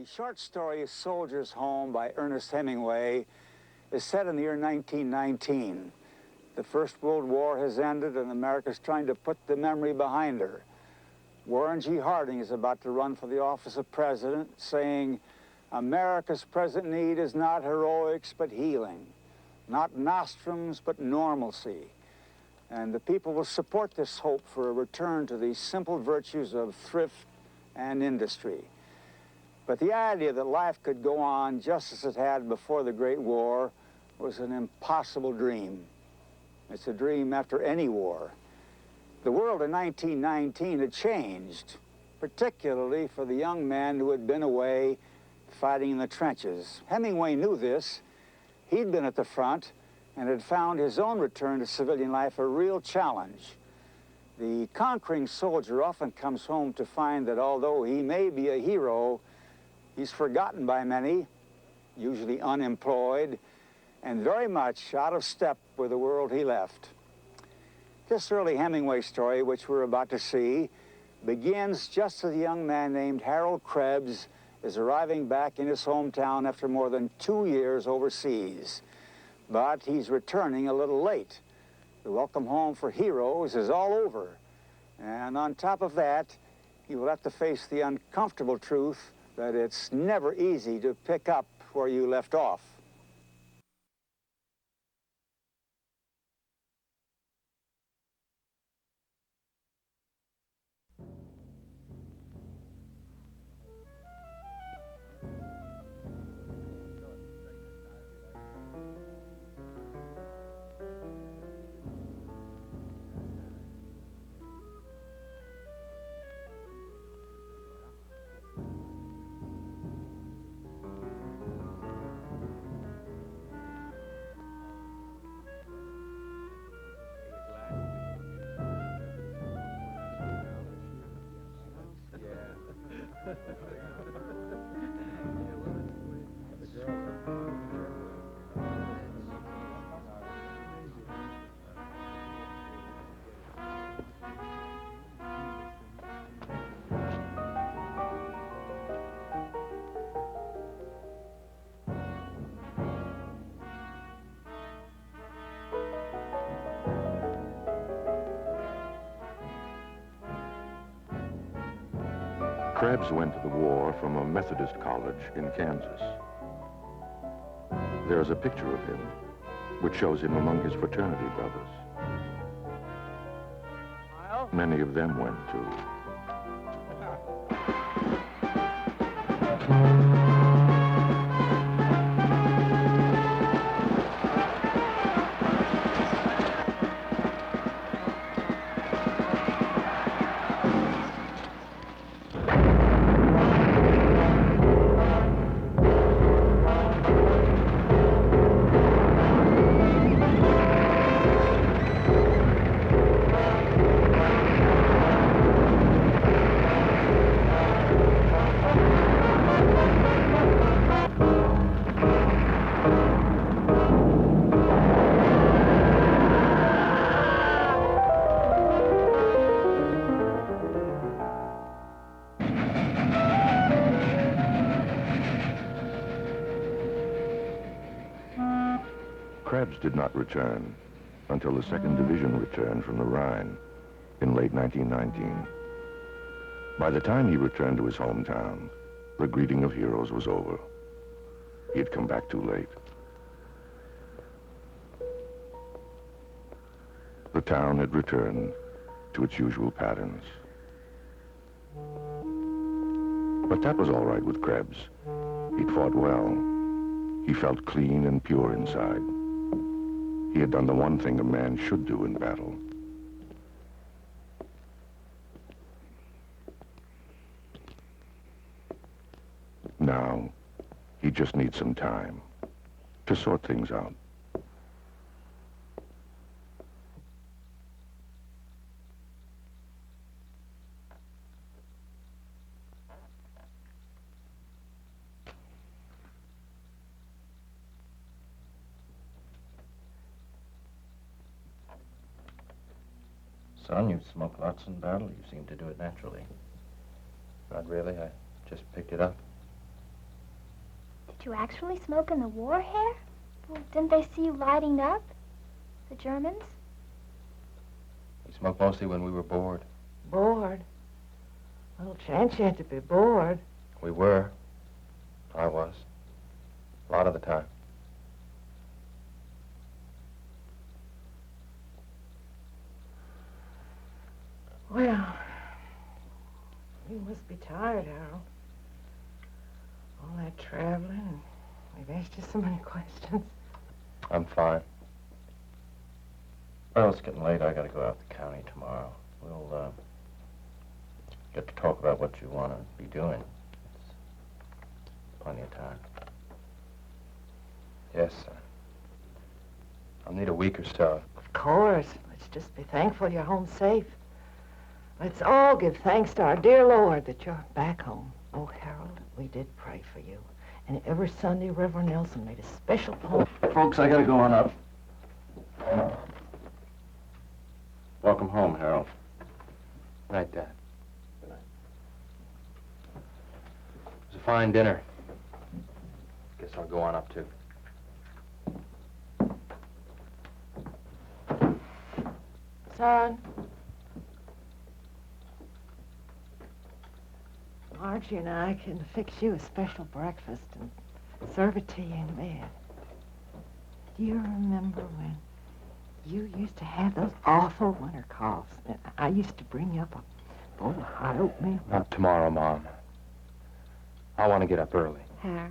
The short story Soldier's Home by Ernest Hemingway is set in the year 1919. The First World War has ended and America's trying to put the memory behind her. Warren G. Harding is about to run for the office of president, saying, "America's present need is not heroics but healing, not nostrums but normalcy." And the people will support this hope for a return to the simple virtues of thrift and industry. But the idea that life could go on just as it had before the Great War was an impossible dream. It's a dream after any war. The world in 1919 had changed, particularly for the young men who had been away fighting in the trenches. Hemingway knew this. He'd been at the front and had found his own return to civilian life a real challenge. The conquering soldier often comes home to find that although he may be a hero, he's forgotten by many, usually unemployed, and very much out of step with the world he left. This early Hemingway story, which we're about to see, begins just as a young man named Harold Krebs is arriving back in his hometown after more than 2 years overseas. But he's returning a little late. The welcome home for heroes is all over. And on top of that, he will have to face the uncomfortable truth that it's never easy to pick up where you left off. Krebs went to the war from a Methodist college in Kansas. There's a picture of him, which shows him among his fraternity brothers. Many of them went too. Krebs did not return until the 2nd Division returned from the Rhine in late 1919. By the time he returned to his hometown, the greeting of heroes was over. He had come back too late. The town had returned to its usual patterns. But that was all right with Krebs. He'd fought well. He felt clean and pure inside. He had done the one thing a man should do in battle. Now, he just needs some time to sort things out. Son, you've smoked lots in battle. You seem to do it naturally. Not really. I just picked it up. Did you actually smoke in the war, Herr? Well, didn't they see you lighting up? The Germans? We smoked mostly when we were bored. Bored? Little chance you had to be bored. We were. I was. A lot of the time. Well, you must be tired, Harold. All that traveling, and we've asked you so many questions. I'm fine. Well, it's getting late. I gotta go out the county tomorrow. We'll, get to talk about what you want to be doing. It's plenty of time. Yes, I'll need a week or so. Of course. Let's just be thankful you're home safe. Let's all give thanks to our dear Lord that you're back home. Oh, Harold, we did pray for you. And every Sunday, Reverend Nelson made a special poem. Folks, I gotta go on up. Welcome home, Harold. Good night, Dad. Good night. It was a fine dinner. Guess I'll go on up, too. Son. Margie and I can fix you a special breakfast and serve it to you in bed. Do you remember when you used to have those awful winter coughs? And I used to bring you up a bowl of hot oatmeal. Not tomorrow, Mom. I want to get up early. Huh?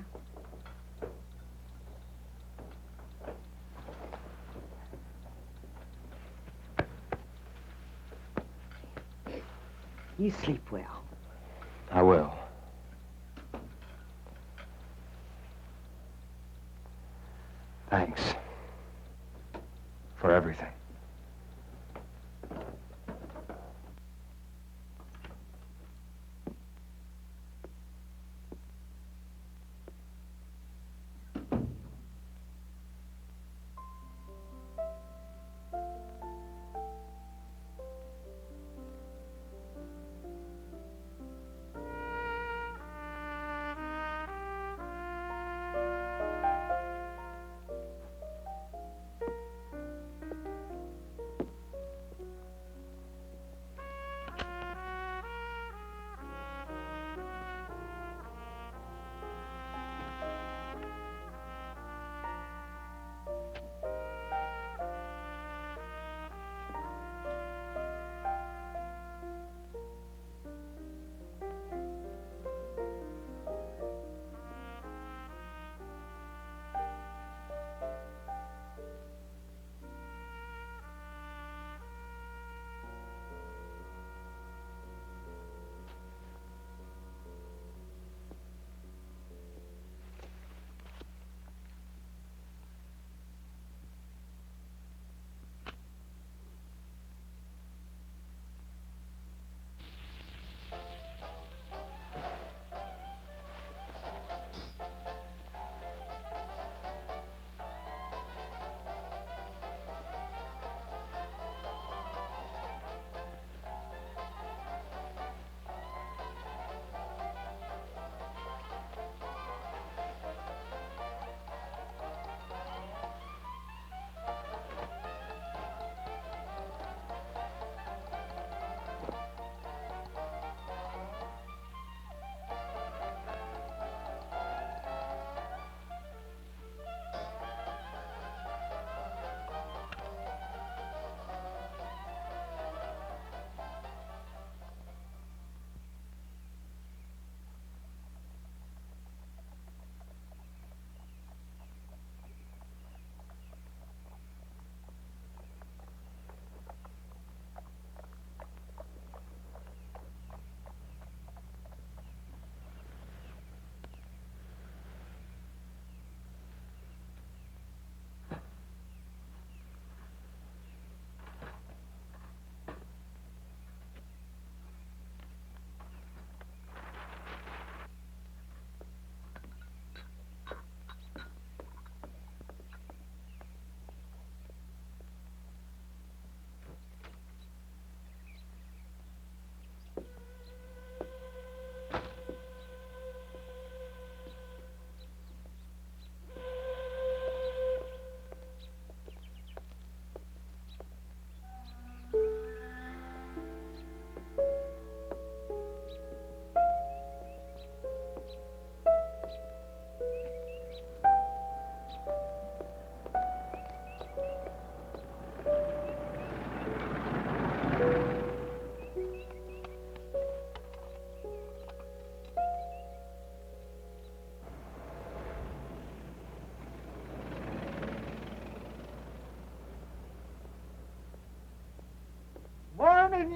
You sleep well. I will. Thanks for everything.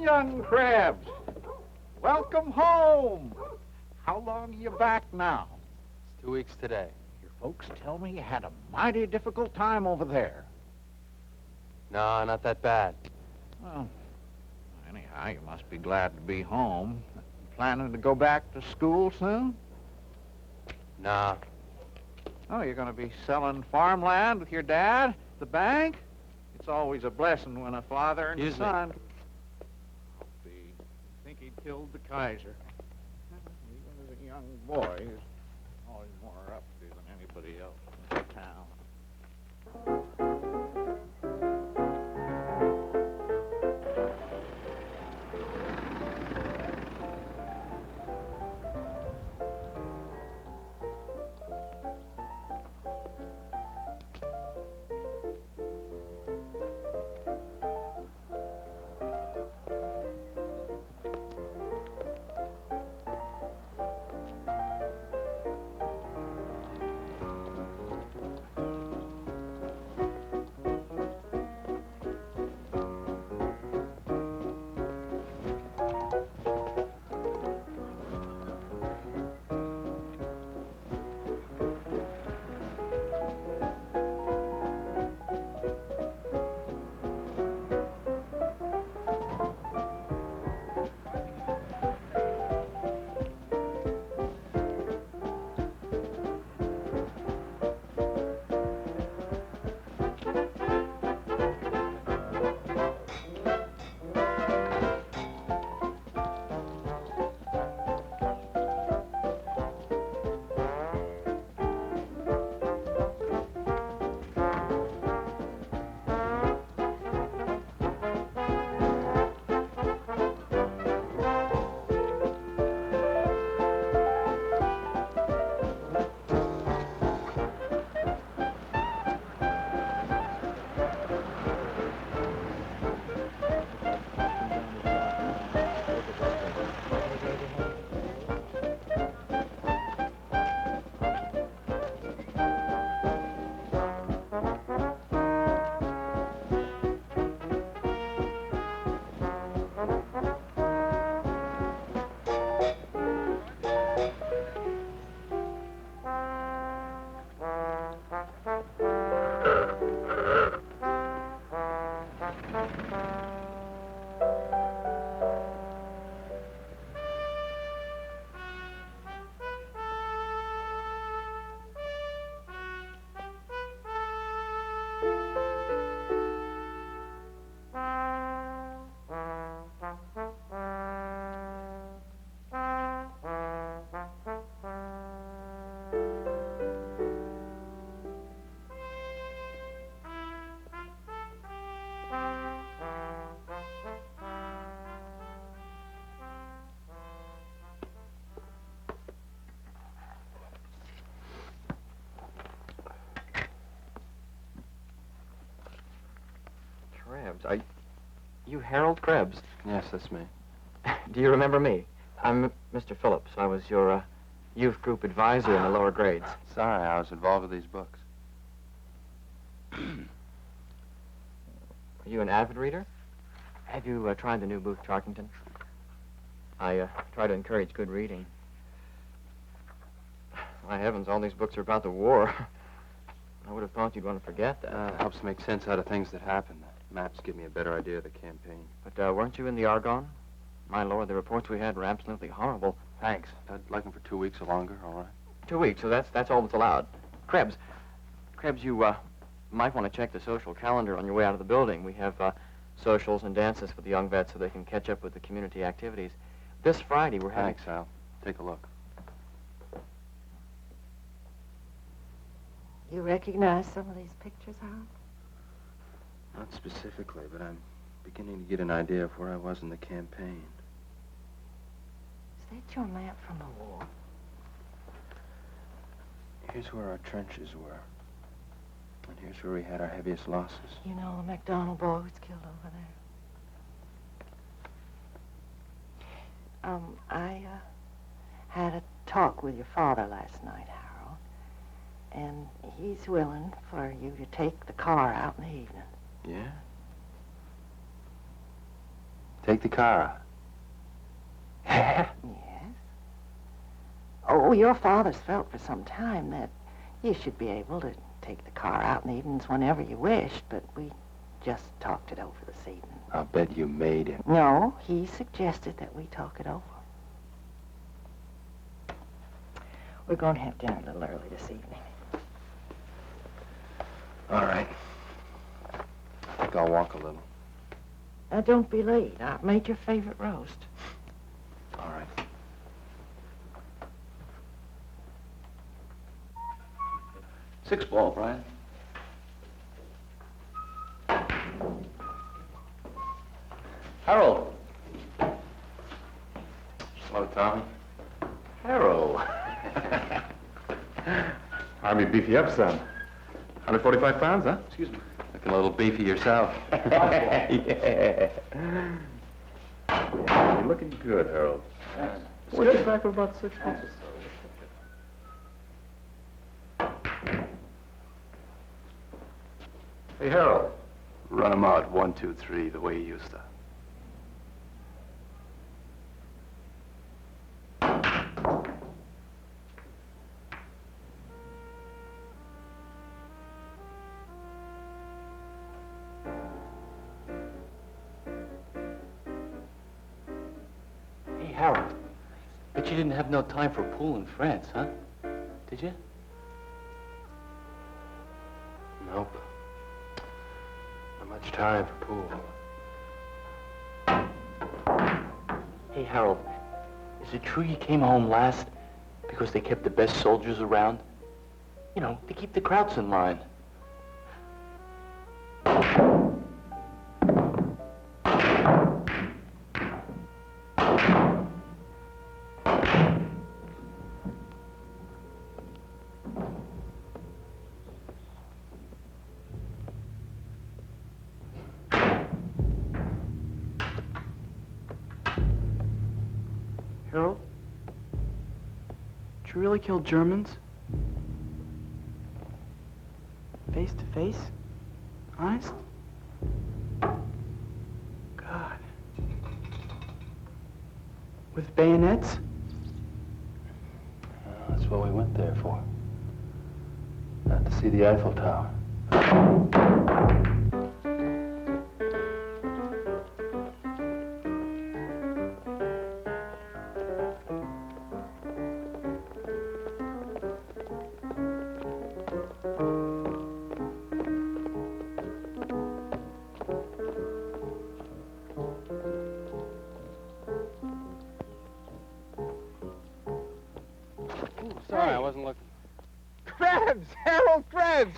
young crabs. Welcome home. How long are you back now? It's 2 weeks today. Your folks tell me you had a mighty difficult time over there. No, not that bad. Well, anyhow, you must be glad to be home. Planning to go back to school soon? Nah. Oh, you're going to be selling farmland with your dad at the bank? It's always a blessing when a father and a Excuse me. son... I think he'd killed the Kaiser. Even as a young boy, he was always more up to than anybody else in the town. Krebs. Are you Harold Krebs? Yes, that's me. Do you remember me? I'm Mr. Phillips. I was your youth group advisor in the lower grades. Sorry, I was involved with these books. Are you an avid reader? Have you tried the new Booth Tarkington? I try to encourage good reading. My heavens, all these books are about the war. I would have thought you'd want to forget that. Helps make sense out of things that happen. The maps give me a better idea of the campaign. But weren't you in the Argonne? My lord, the reports we had were absolutely horrible. Thanks. I'd like them for 2 weeks or longer, all right? 2 weeks, so that's all that's allowed. Krebs, you might want to check the social calendar on your way out of the building. We have socials and dances for the young vets so they can catch up with the community activities. This Friday we're having... Thanks, Al. Take a look. You recognize some of these pictures, Harold? Not specifically, but I'm beginning to get an idea of where I was in the campaign. Is that your map from the war? Here's where our trenches were. And here's where we had our heaviest losses. You know the McDonald boy who's killed over there? I had a talk with your father last night, Harold. And he's willing for you to take the car out in the evening. Yeah? Take the car out. Yes. Oh, your father's felt for some time that you should be able to take the car out in the evenings whenever you wished, but we just talked it over this evening. I'll bet you made him. No, he suggested that we talk it over. We're going to have dinner a little early this evening. All right. I think I'll walk a little. Now, don't be late. I've made your favorite roast. All right. Six ball, Brian. Harold. Hello, Tommy. Harold. Army beef you up some. 145 pounds, huh? Excuse me. Looking a little beefy yourself. Yeah. You're looking good, Harold. We'll get back for about 6 months or so. Hey, Harold. Run him out, 1, 2, 3, the way he used to. Hey, Harold. Bet you didn't have no time for pool in France, huh? Did you? Nope. Not much time for pool. Hey, Harold. Is it true you came home last because they kept the best soldiers around? You know, to keep the Krauts in line. Harold? Did you really kill Germans? Face to face? Honest? God. With bayonets? That's what we went there for. Not to see the Eiffel Tower. Sorry, I wasn't looking. Krebs! Harold Krebs!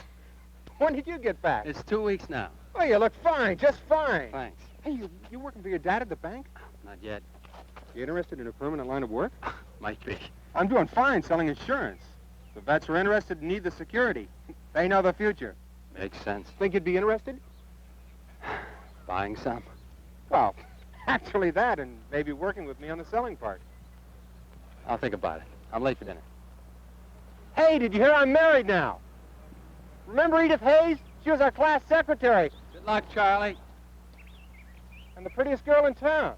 When did you get back? It's 2 weeks now. Oh, you look fine, just fine. Thanks. Hey, you working for your dad at the bank? Not yet. You interested in a permanent line of work? Might be. I'm doing fine selling insurance. The vets are interested and need the security. They know the future. Makes sense. Think you'd be interested? Buying some? Well, actually that, and maybe working with me on the selling part. I'll think about it. I'm late for dinner. Hey, did you hear I'm married now? Remember Edith Hayes? She was our class secretary. Good luck, Charlie. And the prettiest girl in town.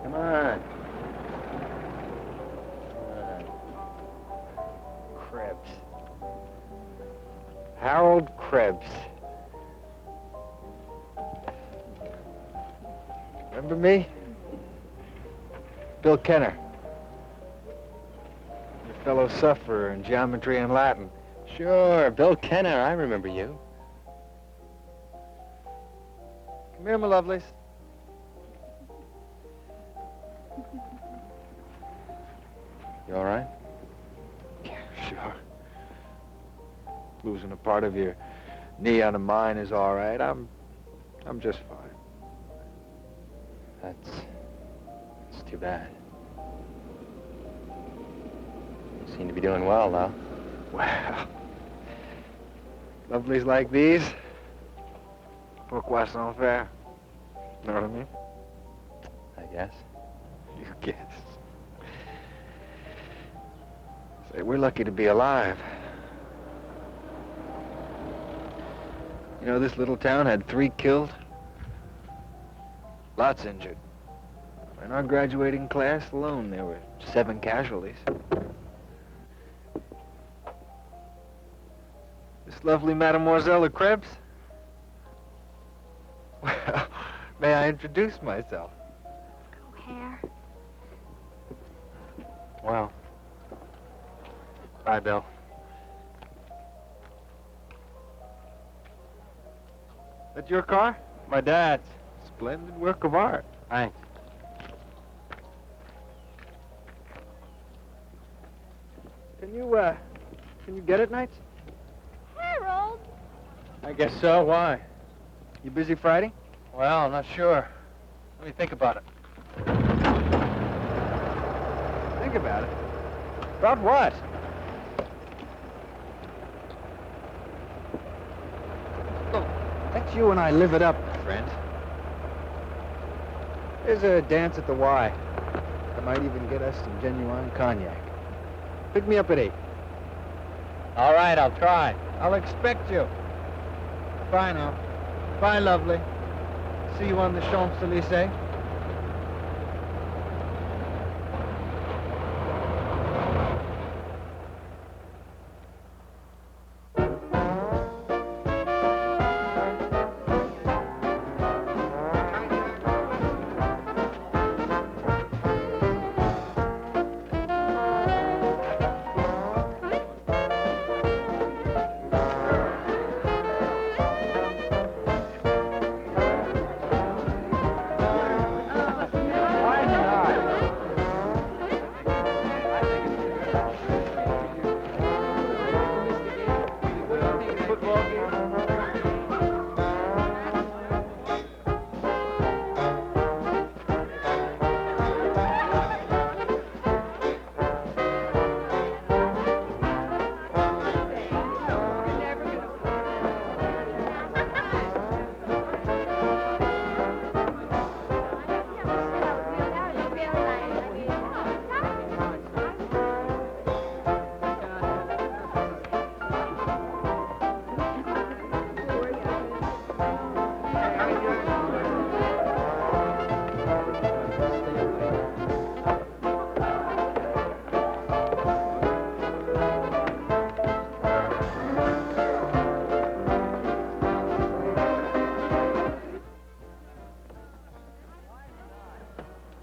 Come on. Krebs. Harold Krebs. Remember me? Bill Kenner. Your fellow sufferer in geometry and Latin. Sure, Bill Kenner. I remember you. Come here, my lovelies. You all right? Yeah, sure. Losing a part of your knee on a mine is all right. I'm just fine. That's too bad. You seem to be doing well now. Well, lovelies like these, pourquoi s'en faire? Know what I mean? I guess. You guess. Say, we're lucky to be alive. You know, this little town had 3 killed. Lots injured. In our graduating class alone, there were 7 casualties. This lovely Mademoiselle de Krebs? Well, may I introduce myself? O'Hare. Well. Bye, Bill. That your car? My dad's. Splendid work of art. Thanks. Can you get it nights? Harold! I guess so. Why? You busy Friday? Well, I'm not sure. Let me think about it. Think about it. About what? Look, let you and I live it up, friend. There's a dance at the Y. I might even get us some genuine cognac. Pick me up at 8. All right, I'll try. I'll expect you. Bye now. Bye, lovely. See you on the Champs-Élysées.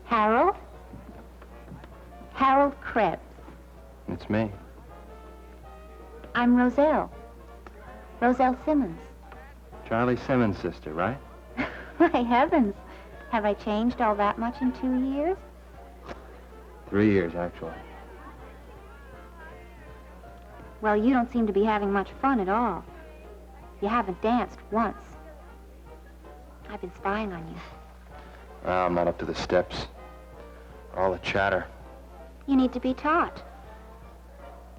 Harold? Harold Krebs. It's me. I'm Roselle. Roselle Simmons. Charlie Simmons' sister, right? My heavens. Have I changed all that much in 2 years? 3 years, actually. Well, you don't seem to be having much fun at all. You haven't danced once. I've been spying on you. Well, I'm not up to the steps. All the chatter. You need to be taught.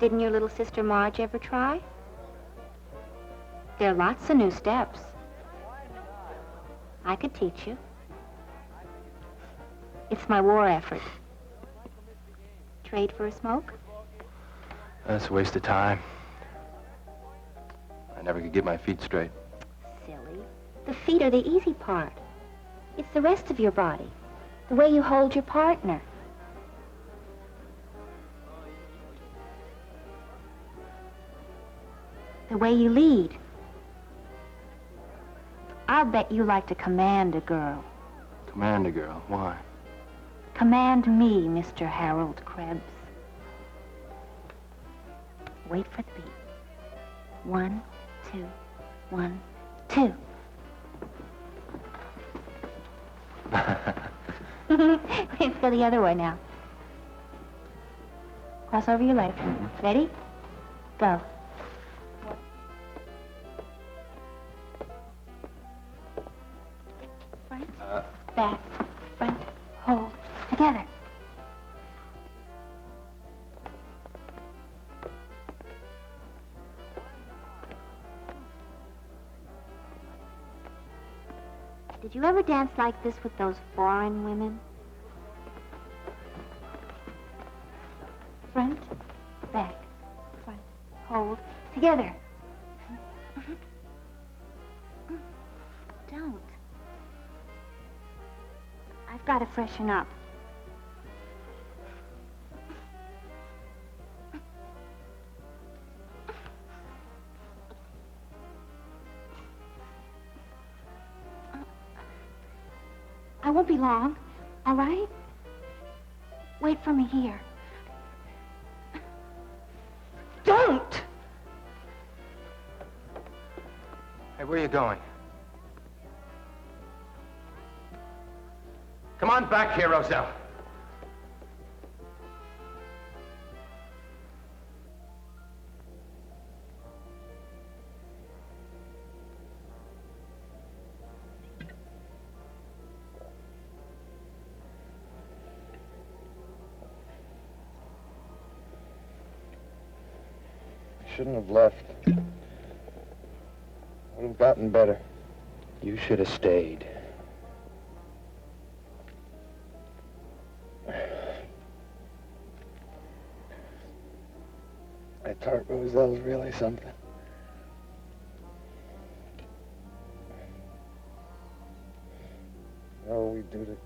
Didn't your little sister Marge ever try? There are lots of new steps. I could teach you. It's my war effort. Trade for a smoke? That's a waste of time. I never could get my feet straight. Silly. The feet are the easy part. It's the rest of your body. The way you hold your partner. The way you lead. I'll bet you like to command a girl. Command a girl. Why? Command me, Mr. Harold Krebs. Wait for the beat. 1, 2, 1, 2. Let's go the other way now. Cross over your leg. Ready? Go. Front, back, front, hold. Together. Did you ever dance like this with those foreign women? Front, back, front, hold, together. Don't. I've got to freshen up. I won't be long, all right? Wait for me here. Don't! Hey, where are you going? Come on back here, Roselle. Shouldn't have left. Would have gotten better. You should have stayed. I thought Roselle's really something. Oh, we do to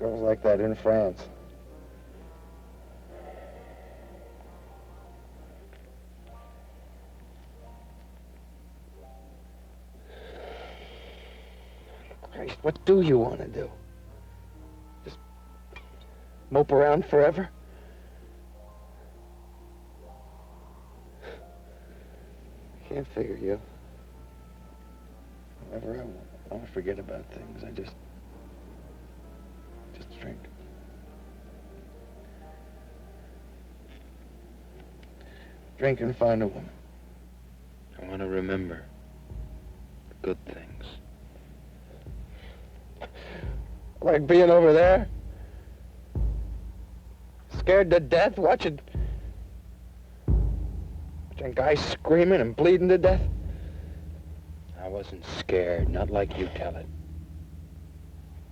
girls like that in France. Christ, what do you want to do? Just mope around forever? I can't figure you. Whenever I want to forget about things, I just drink. Drink and find a woman. I want to remember the good things. Like being over there, scared to death, watching guys screaming and bleeding to death. I wasn't scared, not like you tell it.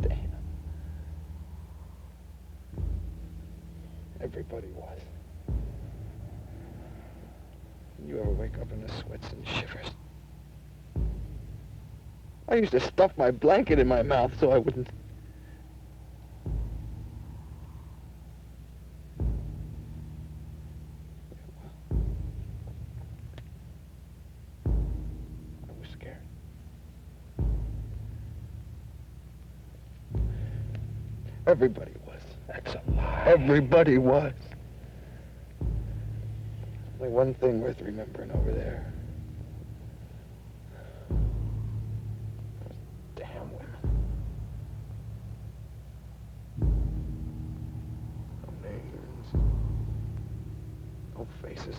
Damn. Everybody was. You ever wake up in the sweats and shivers? I used to stuff my blanket in my mouth so I wouldn't. I was scared. Everybody was. That's a lie. Everybody was. Only one thing worth remembering over there. Those damn women. No names. No faces.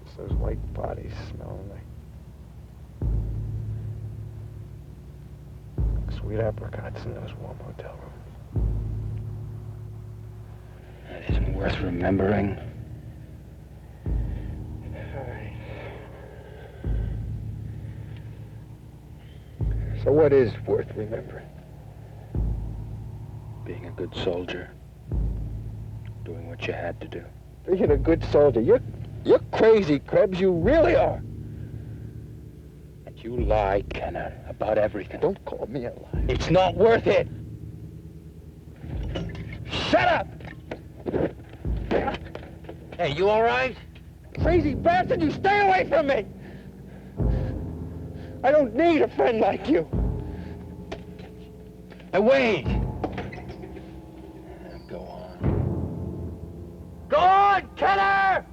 Just those white bodies smelling like sweet apricots in those warm hotel rooms. That isn't worth remembering. All right. So what is worth remembering? Being a good soldier. Doing what you had to do. Being a good soldier. You're crazy, Krebs. You really are. And you lie, Kenner, about everything. Don't call me a liar. It's not worth it. Shut up! Hey, you all right? Crazy bastard, you stay away from me! I don't need a friend like you. Hey, wait! Go on. Go on, Kenner!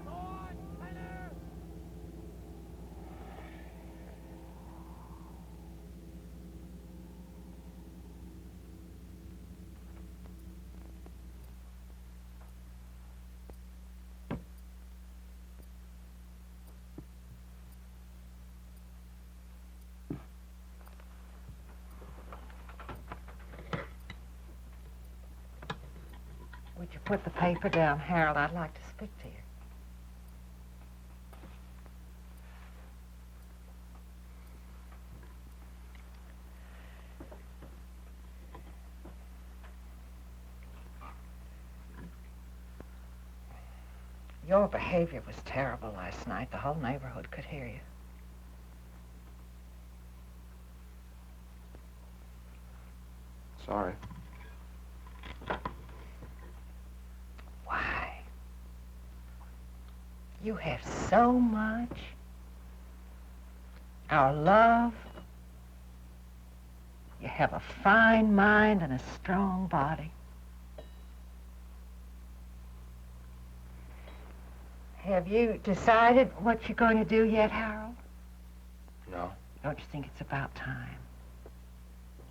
put the paper down, Harold, I'd like to speak to you. Your behavior was terrible last night. The whole neighborhood could hear you. Sorry. Why? You have so much. Our love. You have a fine mind and a strong body. Have you decided what you're going to do yet, Harold? No, Don't you think it's about time?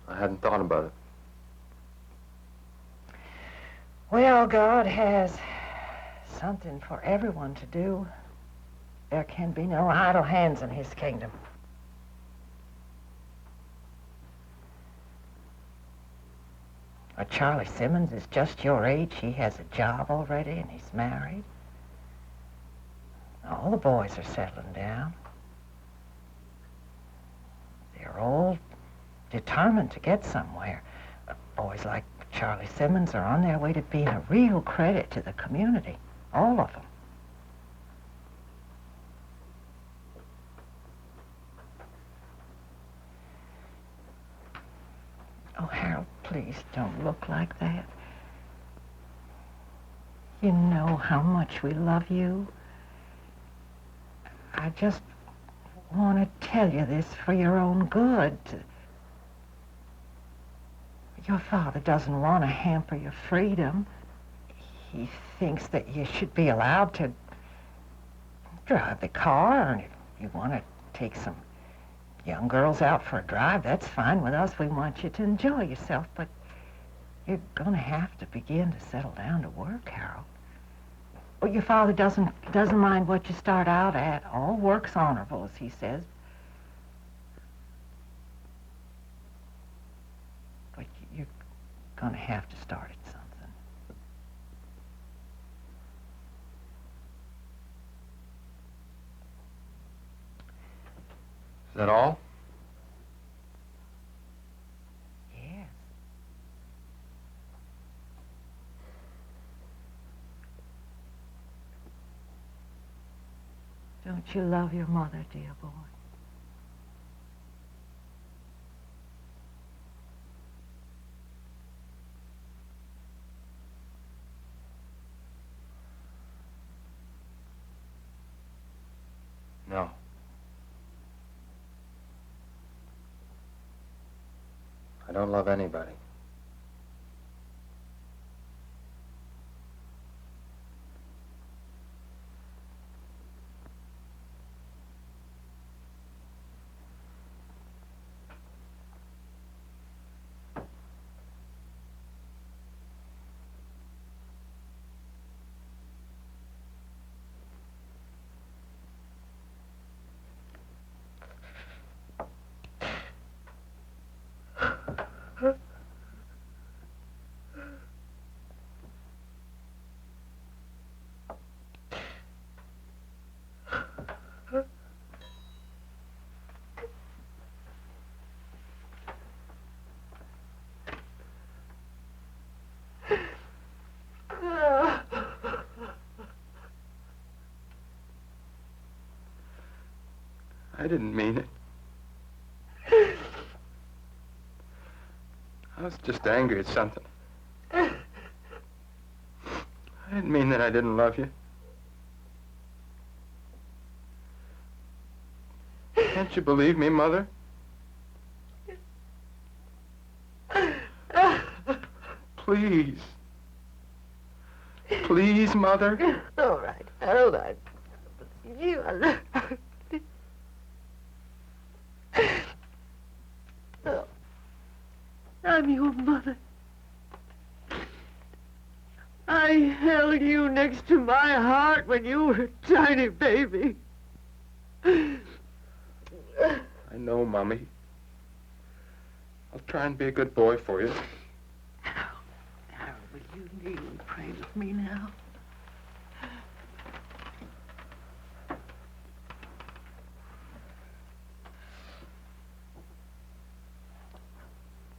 I hadn't thought about it. Well, God has something for everyone to do. There can be no idle hands in his kingdom. Charlie Simmons is just your age. He has a job already and he's married. All the boys are settling down. They're all determined to get somewhere. Boys like Charlie Simmons are on their way to being a real credit to the community. All of them. Oh, Harold, please don't look like that. You know how much we love you. I just want to tell you this for your own good. Your father doesn't want to hamper your freedom. He thinks that you should be allowed to drive the car, and if you want to take some young girls out for a drive, that's fine with us. We want you to enjoy yourself, but you're going to have to begin to settle down to work, Harold. Well, your father doesn't mind what you start out at. All work's honorable, as he says. But you're going to have to start at something. Is that all? Yes. Don't you love your mother, dear boy? No. I don't love anybody. I didn't mean it. I was just angry at something. I didn't mean that I didn't love you. Can't you believe me, Mother? Please. Please, Mother. All right, Harold, I believe you. Oh, I'm your mother. I held you next to my heart when you were a tiny baby. I know, Mommy. I'll try and be a good boy for you. Harold, will you kneel and pray with me now.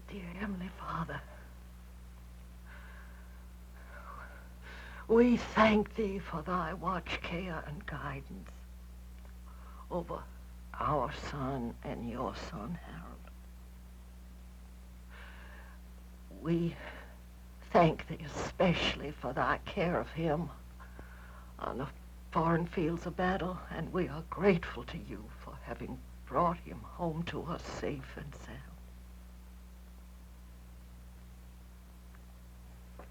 Dear Heavenly Father, we thank Thee for Thy watch, care, and guidance over our son and your son, Harold. We thank Thee especially for Thy care of him on the foreign fields of battle, and we are grateful to You for having brought him home to us safe and sound.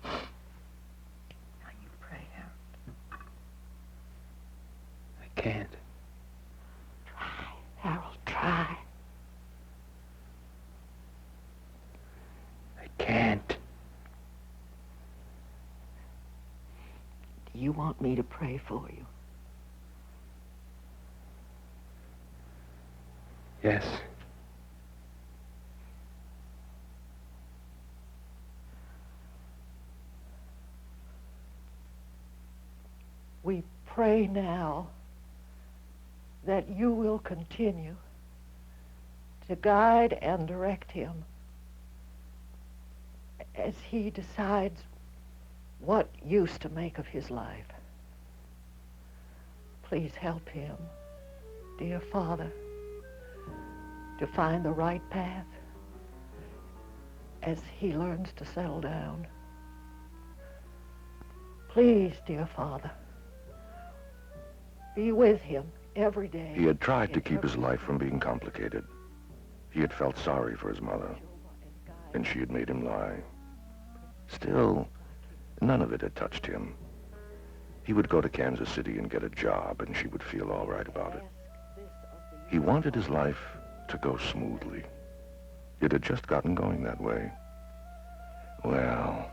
Now you pray, Harold. I can't. Try, Harold, try. I can't. Do you want me to pray for you? Yes. We pray now that You will continue to guide and direct him as he decides what use to make of his life. Please help him, dear Father, to find the right path as he learns to settle down. Please, dear Father, be with him every day. He had tried to keep his life from being complicated. He had felt sorry for his mother, and she had made him lie. Still, none of it had touched him. He would go to Kansas City and get a job, and she would feel all right about it. He wanted his life to go smoothly. It had just gotten going that way. Well,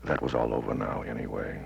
that was all over now anyway.